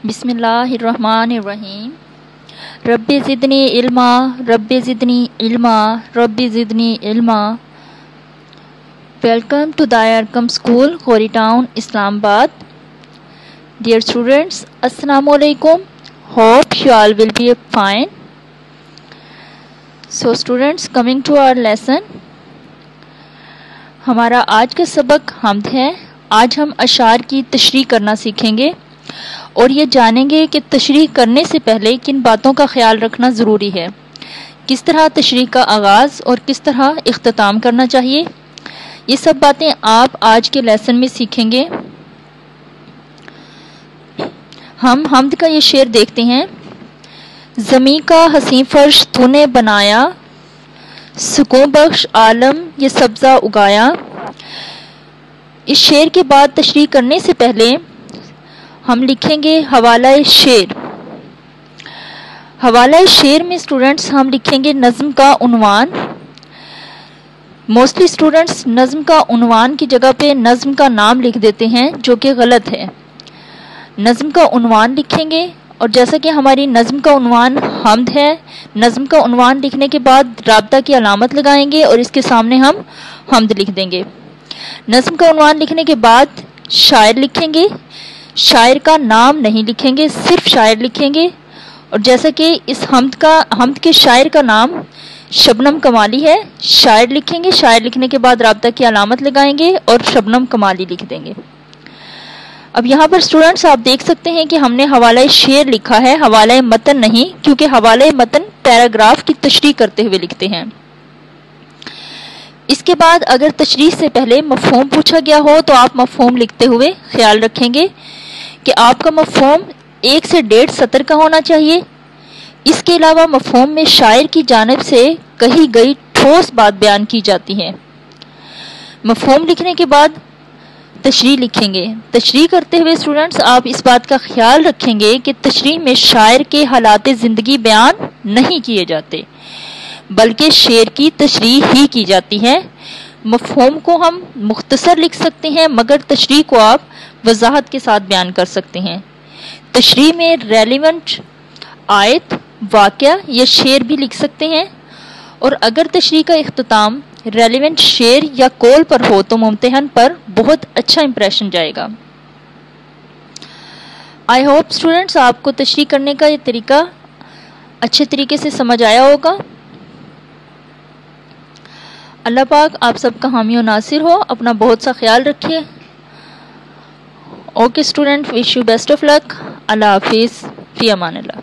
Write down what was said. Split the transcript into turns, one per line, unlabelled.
बिस्मिल्लाहिर्रहमानिर्रहीम। Rabbi ज़िदनी इल्मा, rabbi ज़िदनी इल्मा, rabbi ज़िदनी इल्मा। Welcome to the Arqam School, Khori Town, Islamabad. Dear students, Assalamu alaikum. Hope you all will be fine. So students, coming to our lesson. हमारा आज का सबक हम्द है। आज हम अशार की तशरीह करना सीखेंगे और ये जानेंगे कि तशरीह करने से पहले किन बातों का ख्याल रखना ज़रूरी है, किस तरह तशरीह का आगाज़ और किस तरह इख्तिताम करना चाहिए। ये सब बातें आप आज के लेसन में सीखेंगे। हम हम्द का ये शेर देखते हैं। ज़मीं का हसीं फर्श तूने बनाया, सुकून बख्श आलम ये सब्ज़ा उगाया। इस शेर के बाद तशरीह करने से पहले हम लिखेंगे हवाला शेर। हवाला शेर में स्टूडेंट्स हम लिखेंगे नज़्म का उन्वान। मोस्टली स्टूडेंट्स नज़्म का उन्वान की जगह पे नज़्म का नाम लिख देते हैं, जो कि गलत है। नज़्म का उन्वान लिखेंगे और जैसा कि हमारी नज़्म का उन्वान हम्द है, नज़्म का उन्वान लिखने के बाद राब्ता की अलामत लगाएंगे और इसके सामने हम हम्द लिख देंगे। नज़्म का उन्वान लिखने के बाद शायर लिखेंगे। शायर का नाम नहीं लिखेंगे, सिर्फ शायर लिखेंगे। और जैसा कि इस हम्द के शायर का नाम शबनम कमाली है, शायर लिखेंगे। शायर लिखने के बाद राब्ता की अलामत लगाएंगे और शबनम कमाली लिख देंगे। अब यहाँ पर स्टूडेंट्स आप देख सकते हैं कि हमने हवाला शेर लिखा है, हवाला मतन नहीं, क्योंकि हवाला मतन पैराग्राफ की तशरीह करते हुए लिखते हैं। इसके बाद अगर तशरीह से पहले मफ़हूम पूछा गया हो तो आप मफ़हूम लिखते हुए ख्याल रखेंगे कि आपका मफ़हूम 1 से 1.5 सतर का होना चाहिए। इसके अलावा मफ़हूम में शायर की जानिब से कही गई ठोस बात बयान की जाती है। मफ़हूम लिखने के बाद तशरीह लिखेंगे। तशरीह करते हुए स्टूडेंट्स आप इस बात का ख्याल रखेंगे कि तशरीह में शायर के हालात ज़िंदगी बयान नहीं किए जाते, बल्कि शेर की तशरीह ही की जाती है। मफ़हूम को हम मुख्तसर लिख सकते हैं, मगर तशरीह को आप वजाहत के साथ बयान कर सकते हैं। तशरीह में रेलिवेंट आयत, वाक़या या शेर भी लिख सकते हैं। और अगर तशरीह का इख्तिताम रेलिवेंट शेर या कौल पर हो तो मुम्तहन पर बहुत अच्छा इंप्रेशन जाएगा। आई होप स्टूडेंट्स आपको तशरीह करने का ये तरीका अच्छे तरीके से समझ आया होगा। अल्लाह पाक आप सबका हामी और नासिर हो। अपना बहुत सा ख्याल रखिए। Okay student, wish you best of luck. अल्लाह हाफिज़, फ़ी अमान अल्लाह।